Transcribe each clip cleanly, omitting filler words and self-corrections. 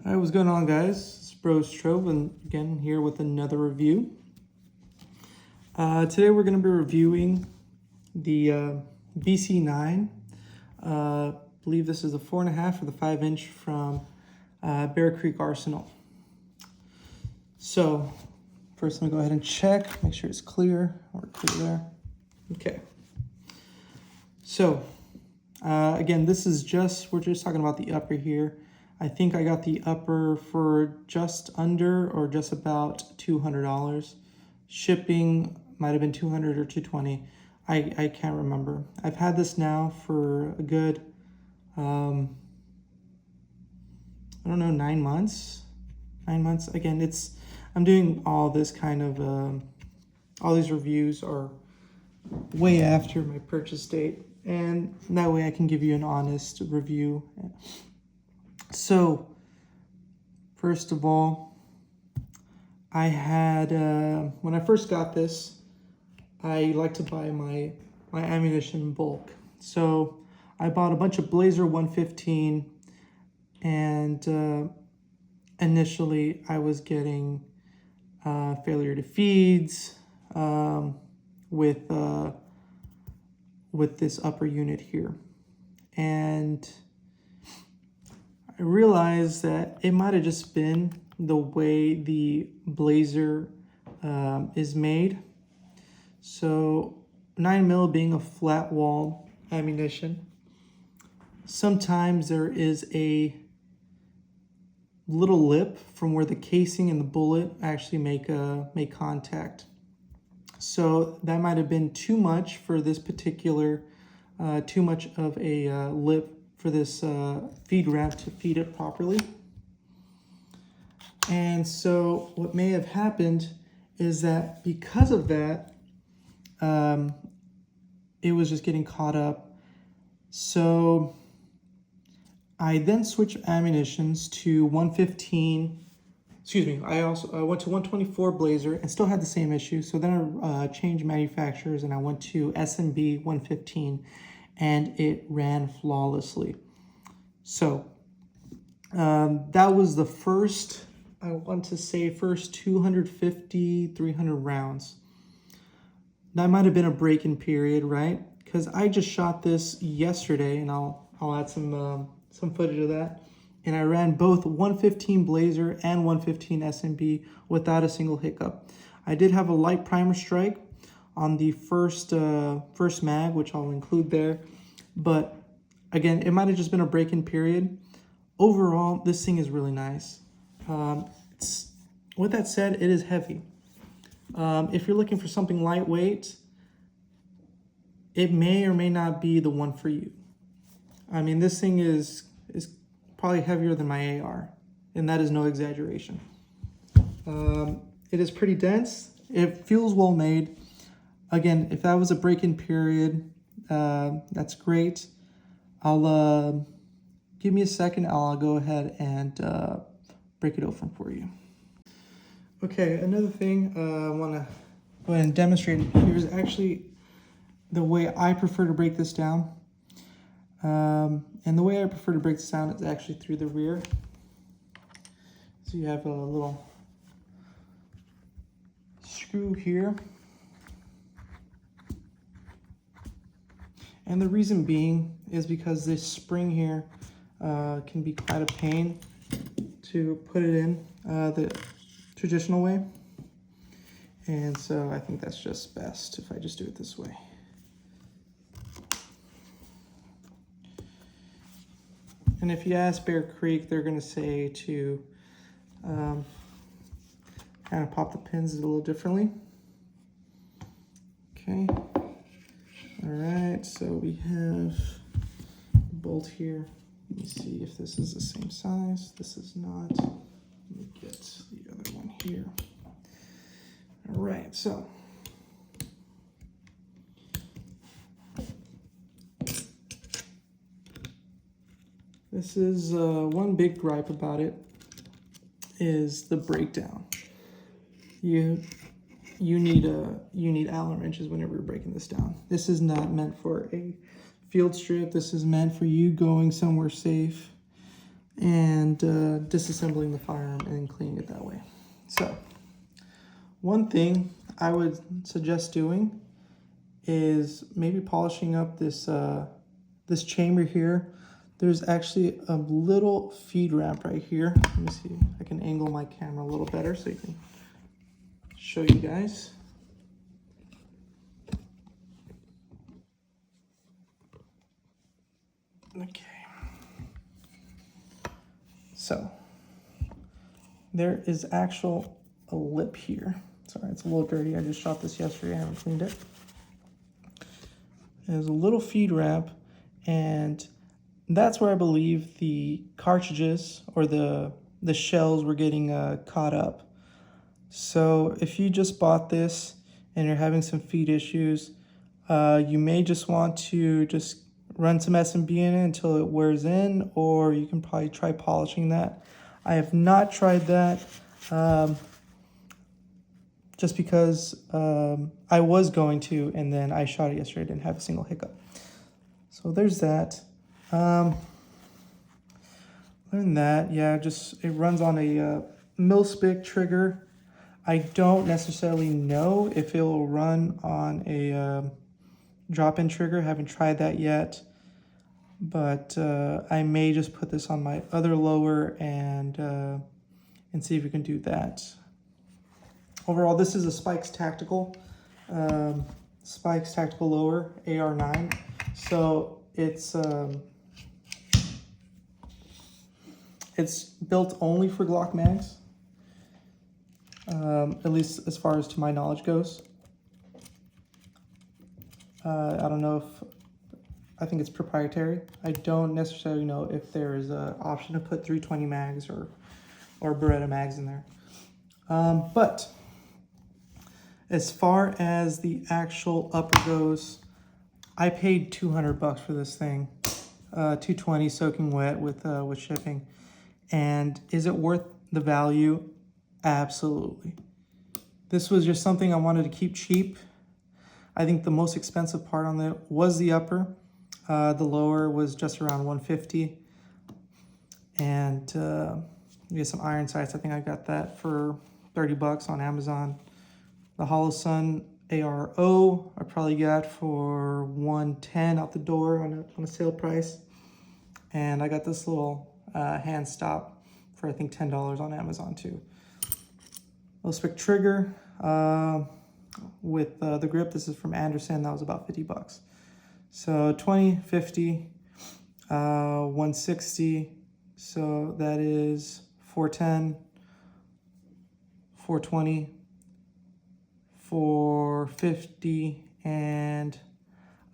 Hi, what's going on, guys? It's Bros Trove, and again here with another review. Today we're going to be reviewing the BC9. I believe this is the 4.5 or the 5-inch from Bear Creek Arsenal. So first, let me go ahead and check, make sure it's clear. We're clear there. Okay. So again, this is we're just talking about the upper here. I think I got the upper for just under or just about $200. Shipping might have been $200 or $220. I can't remember. I've had this now for a good, I don't know, 9 months. 9 months. Again, I'm doing all this kind of, all these reviews are way after my purchase date. And that way I can give you an honest review. So, first of all, I had, when I first got this, I like to buy my ammunition in bulk. So, I bought a bunch of Blazer 115, and initially I was getting failure to feeds with this upper unit here. And I realized that it might have just been the way the Blazer is made. So 9mm being a flat wall ammunition, sometimes there is a little lip from where the casing and the bullet actually make contact. So that might have been too much for this particular, too much of a lip for this feed ramp to feed it properly. And so what may have happened is that because of that, it was just getting caught up. So I then switched ammunitions to 115. Excuse me, I went to 124 Blazer and still had the same issue. So then I changed manufacturers and I went to S&B 115 and it ran flawlessly. So that was the first, I want to say first 250, 300 rounds. That might have been a break-in period, right? Because I just shot this yesterday and I'll add some footage of that. And I ran both 115 Blazer and 115 S&B without a single hiccup. I did have a light primer strike on the first mag, which I'll include there. But again, it might have just been a break-in period. Overall, this thing is really nice. With that said, it is heavy. If you're looking for something lightweight, it may or may not be the one for you. I mean, this thing is probably heavier than my AR, and that is no exaggeration. It is pretty dense. It feels well made. Again, if that was a break-in period, that's great. I'll give me a second. I'll go ahead and break it open for you. Okay, another thing I want to go ahead and demonstrate here is actually the way I prefer to break this down. And the way I prefer to break this down is actually through the rear. So you have a little screw here. And the reason being is because this spring here can be quite a pain to put it in the traditional way. And so I think that's just best if I just do it this way. And if you ask Bear Creek, they're going to say to kind of pop the pins a little differently. Okay. All right, so we have a bolt here. Let me see if this is the same size. This is not. Let me get the other one here. All right, so this is one big gripe about it is the breakdown. You need Allen wrenches whenever you're breaking this down. This is not meant for a field strip. This is meant for you going somewhere safe. and disassembling the firearm and cleaning it that way. So one thing I would suggest doing is maybe polishing up this this chamber here. There's actually a little feed ramp right here. Let me see if I can angle my camera a little better so you can show you guys. Okay. So there is a lip here. Sorry, it's a little dirty. I just shot this yesterday. I haven't cleaned it. There's a little feed ramp, and that's where I believe the cartridges or the shells were getting caught up. So if you just bought this and you're having some feed issues, you may just want to just run some SMB in it until it wears in, or you can probably try polishing that. I have not tried that just because I was going to, and then I shot it yesterday, didn't have a single hiccup. So there's that. Other than that, yeah, just it runs on a mil-spec trigger. I don't necessarily know if it will run on a drop-in trigger. Haven't tried that yet, but I may just put this on my other lower and see if we can do that. Overall, this is a Spikes Tactical lower AR9. So it's built only for Glock mags, at least as far as to my knowledge goes. I don't know if, I think it's proprietary. I don't necessarily know if there is an option to put 320 mags or Beretta mags in there. But as far as the actual upper goes, I paid $200 for this thing, $220 soaking wet with shipping. And is it worth the value? Absolutely. This was just something I wanted to keep cheap. I think the most expensive part on it was the upper. The lower was just around $150. And we get some iron sights. I think I got that for $30 on Amazon. The Hollow Sun ARO I probably got for $110 out the door on a sale price. And I got this little hand stop for I think $10 on Amazon too. Mil-spec trigger with the grip. This is from Anderson. That was about $50. So 20, 50, 160. So that is 410, 420, 450, and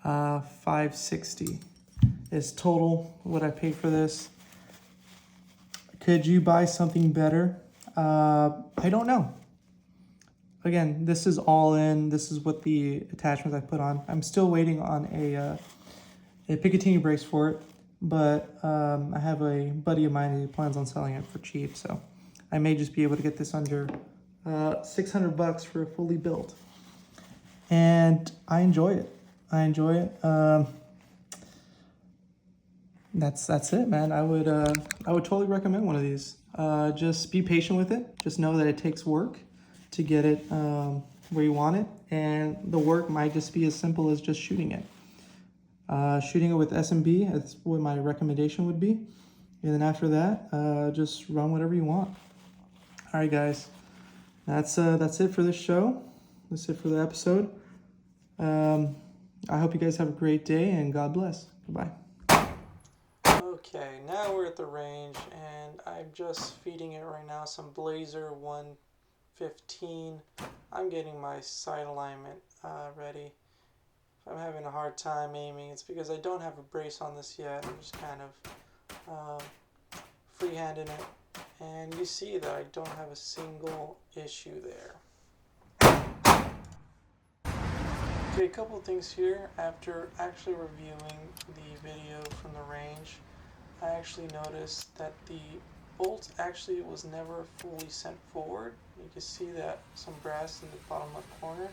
560 is total what I paid for this. Could you buy something better? I don't know. Again, this is all in. This is what the attachments I put on. I'm still waiting on a Picatinny brace for it, but I have a buddy of mine who plans on selling it for cheap, so I may just be able to get this under $600 for a fully built. And I enjoy it. That's it, man. I would totally recommend one of these. Just be patient with it. Just know that it takes work to get it where you want it, and the work might just be as simple as just shooting it. Shooting it with SMB, that's what my recommendation would be. And then after that, just run whatever you want. All right, guys, that's it for this show. That's it for the episode. I hope you guys have a great day, and God bless. Goodbye. Okay, now we're at the range, and I'm just feeding it right now some Blazer 115. I'm getting my sight alignment ready. If I'm having a hard time aiming, it's because I don't have a brace on this yet. I'm just kind of freehanding it, and you see that I don't have a single issue there. Okay, a couple of things here. After actually reviewing the video from the range, I actually noticed that the bolt actually was never fully sent forward. You can see that some brass in the bottom left corner,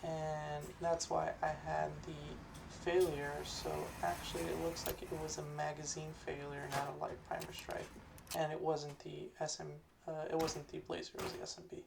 and that's why I had the failure, so actually it looks like it was a magazine failure, not a light primer strike, and it wasn't the it wasn't the blazer, it was the SMB.